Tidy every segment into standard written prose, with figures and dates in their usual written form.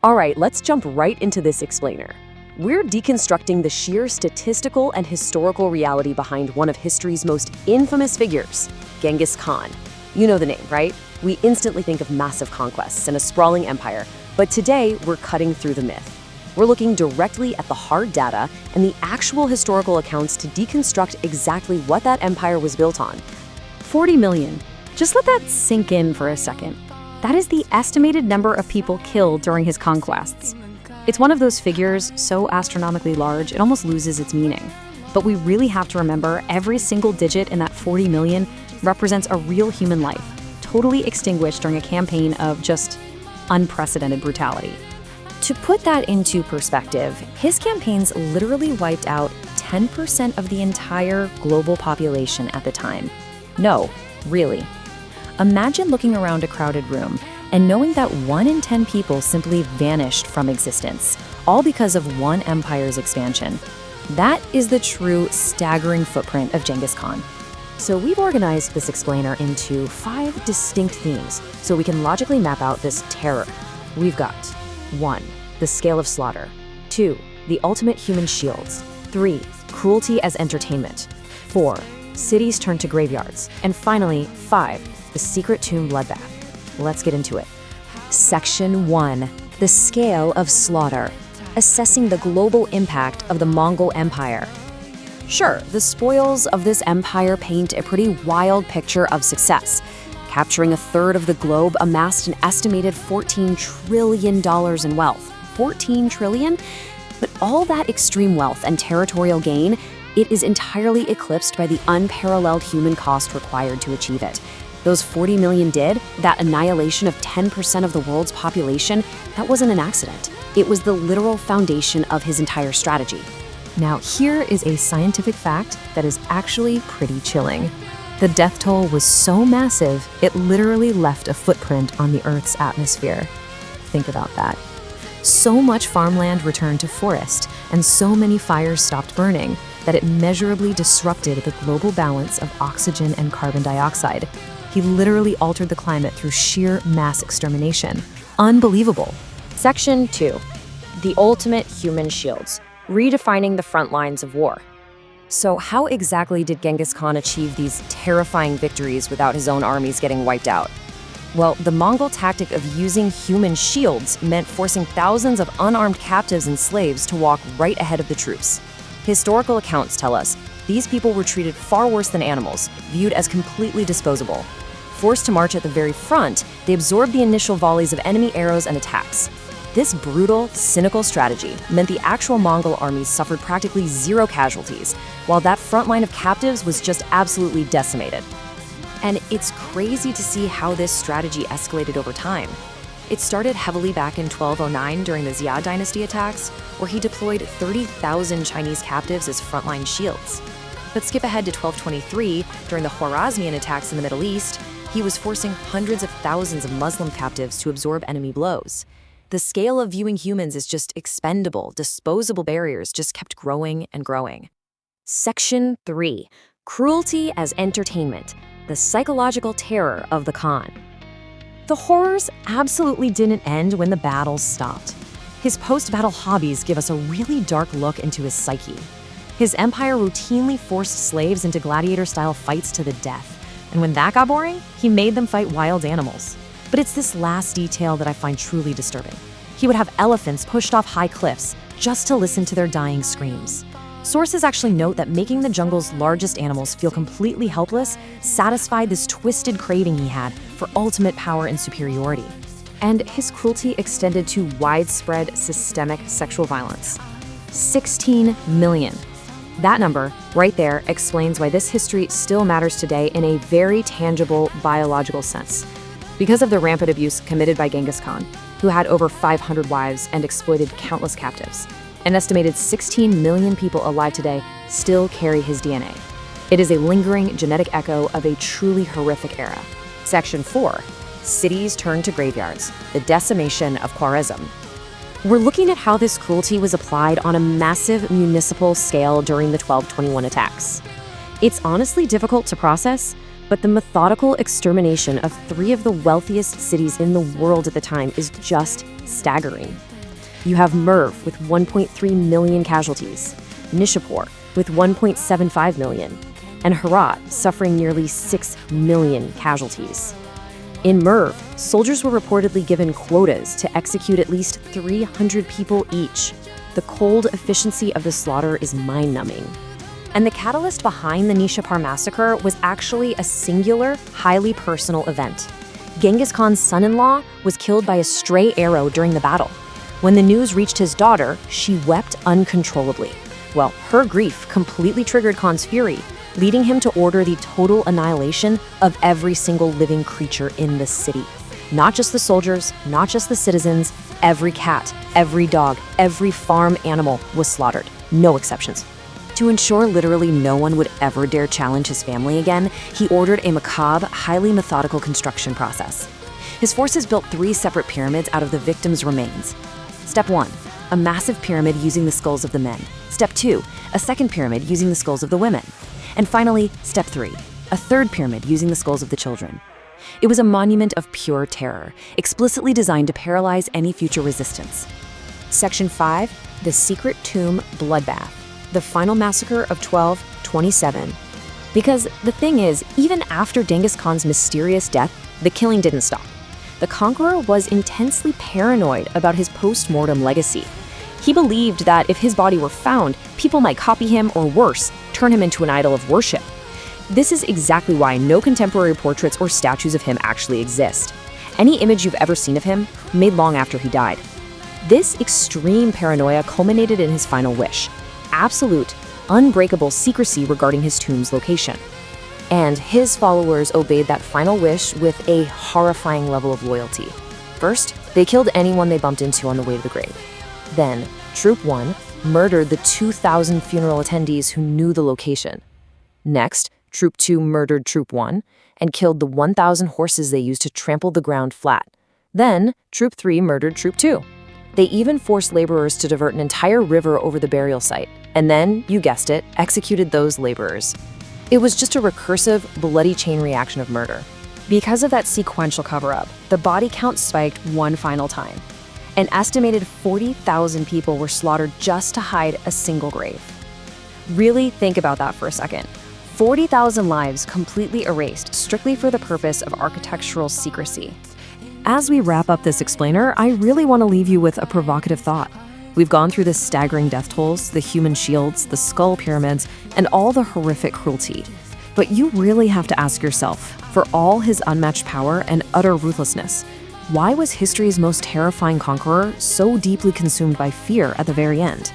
All right, let's jump right into this explainer. We're deconstructing the sheer statistical and historical reality behind one of history's most infamous figures, Genghis Khan. You know the name, right? We instantly think of massive conquests and a sprawling empire, but today we're cutting through the myth. We're looking directly at the hard data and the actual historical accounts to deconstruct exactly what that empire was built on. 40 million. Just let that sink in for a second. That is the estimated number of people killed during his conquests. It's one of those figures so astronomically large it almost loses its meaning. But we really have to remember every single digit in that 40 million represents a real human life, totally extinguished during a campaign of just unprecedented brutality. To put that into perspective, his campaigns literally wiped out 10% of the entire global population at the time. No, really. Imagine looking around a crowded room and knowing that 1 in 10 people simply vanished from existence, all because of one empire's expansion. That is the true staggering footprint of Genghis Khan. So we've organized this explainer into 5 distinct themes so we can logically map out this terror. We've got 1. The scale of slaughter. 2. The ultimate human shields. 3. Cruelty as entertainment. 4. Cities turned to graveyards. And finally, 5. The secret tomb bloodbath. Let's get into it. Section 1. The scale of slaughter. Assessing the global impact of the Mongol Empire. Sure, the spoils of this empire paint a pretty wild picture of success. Capturing a third of the globe amassed an estimated $14 trillion in wealth. 14 trillion? But all that extreme wealth and territorial gain, it is entirely eclipsed by the unparalleled human cost required to achieve it. Those 40 million did, that annihilation of 10% of the world's population, that wasn't an accident. It was the literal foundation of his entire strategy. Now, here is a scientific fact that is actually pretty chilling. The death toll was so massive, it literally left a footprint on the Earth's atmosphere. Think about that. So much farmland returned to forest, and so many fires stopped burning, that it measurably disrupted the global balance of oxygen and carbon dioxide. He literally altered the climate through sheer mass extermination. Unbelievable. Section 2. The ultimate human shields. Redefining the front lines of war. So how exactly did Genghis Khan achieve these terrifying victories without his own armies getting wiped out? Well, the Mongol tactic of using human shields meant forcing thousands of unarmed captives and slaves to walk right ahead of the troops. Historical accounts tell us these people were treated far worse than animals, viewed as completely disposable. Forced to march at the very front, they absorbed the initial volleys of enemy arrows and attacks. This brutal, cynical strategy meant the actual Mongol armies suffered practically 0 casualties, while that front line of captives was just absolutely decimated. And it's crazy to see how this strategy escalated over time. It started heavily back in 1209 during the Xia dynasty attacks, where he deployed 30,000 Chinese captives as frontline shields. But skip ahead to 1223, during the Khwarezmian attacks in the Middle East, he was forcing hundreds of thousands of Muslim captives to absorb enemy blows. The scale of viewing humans as just expendable, disposable barriers just kept growing and growing. Section 3. Cruelty as entertainment. The psychological terror of the Khan. The horrors absolutely didn't end when the battles stopped. His post-battle hobbies give us a really dark look into his psyche. His empire routinely forced slaves into gladiator-style fights to the death. And when that got boring, he made them fight wild animals. But it's this last detail that I find truly disturbing. He would have elephants pushed off high cliffs just to listen to their dying screams. Sources actually note that making the jungle's largest animals feel completely helpless satisfied this twisted craving he had for ultimate power and superiority. And his cruelty extended to widespread systemic sexual violence. 16 million. That number, right there, explains why this history still matters today in a very tangible biological sense. Because of the rampant abuse committed by Genghis Khan, who had over 500 wives and exploited countless captives, an estimated 16 million people alive today still carry his DNA. It is a lingering genetic echo of a truly horrific era. Section 4. Cities turned to graveyards. The decimation of Khwarezm. We're looking at how this cruelty was applied on a massive municipal scale during the 1221 attacks. It's honestly difficult to process, but the methodical extermination of 3 of the wealthiest cities in the world at the time is just staggering. You have Merv with 1.3 million casualties, Nishapur with 1.75 million, and Herat suffering nearly 6 million casualties. In Merv, soldiers were reportedly given quotas to execute at least 300 people each. The cold efficiency of the slaughter is mind-numbing. And the catalyst behind the Nishapur massacre was actually a singular, highly personal event. Genghis Khan's son-in-law was killed by a stray arrow during the battle. When the news reached his daughter, she wept uncontrollably. Well, her grief completely triggered Khan's fury, leading him to order the total annihilation of every single living creature in the city. Not just the soldiers, not just the citizens, every cat, every dog, every farm animal was slaughtered, no exceptions. To ensure literally no one would ever dare challenge his family again, he ordered a macabre, highly methodical construction process. His forces built 3 separate pyramids out of the victims' remains. Step 1, a massive pyramid using the skulls of the men. Step 2, a second pyramid using the skulls of the women. And finally, Step 3, a third pyramid using the skulls of the children. It was a monument of pure terror, explicitly designed to paralyze any future resistance. Section 5, the secret tomb bloodbath. The final massacre of 1227. Because the thing is, even after Genghis Khan's mysterious death, the killing didn't stop. The conqueror was intensely paranoid about his post-mortem legacy. He believed that if his body were found, people might copy him or worse, turn him into an idol of worship. This is exactly why no contemporary portraits or statues of him actually exist. Any image you've ever seen of him, made long after he died. This extreme paranoia culminated in his final wish: absolute, unbreakable secrecy regarding his tomb's location. And his followers obeyed that final wish with a horrifying level of loyalty. First, they killed anyone they bumped into on the way to the grave. Then, Troop 1 murdered the 2,000 funeral attendees who knew the location. Next, Troop 2 murdered Troop 1 and killed the 1,000 horses they used to trample the ground flat. Then, Troop 3 murdered Troop 2. They even forced laborers to divert an entire river over the burial site, and then, you guessed it, executed those laborers. It was just a recursive, bloody chain reaction of murder. Because of that sequential cover-up, the body count spiked one final time. An estimated 40,000 people were slaughtered just to hide a single grave. Really think about that for a second. 40,000 lives completely erased strictly for the purpose of architectural secrecy. As we wrap up this explainer, I really want to leave you with a provocative thought. We've gone through the staggering death tolls, the human shields, the skull pyramids, and all the horrific cruelty. But you really have to ask yourself, for all his unmatched power and utter ruthlessness, why was history's most terrifying conqueror so deeply consumed by fear at the very end?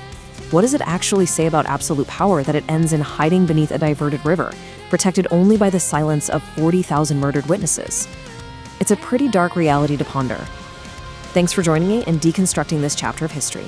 What does it actually say about absolute power that it ends in hiding beneath a diverted river, protected only by the silence of 40,000 murdered witnesses? It's a pretty dark reality to ponder. Thanks for joining me in deconstructing this chapter of history.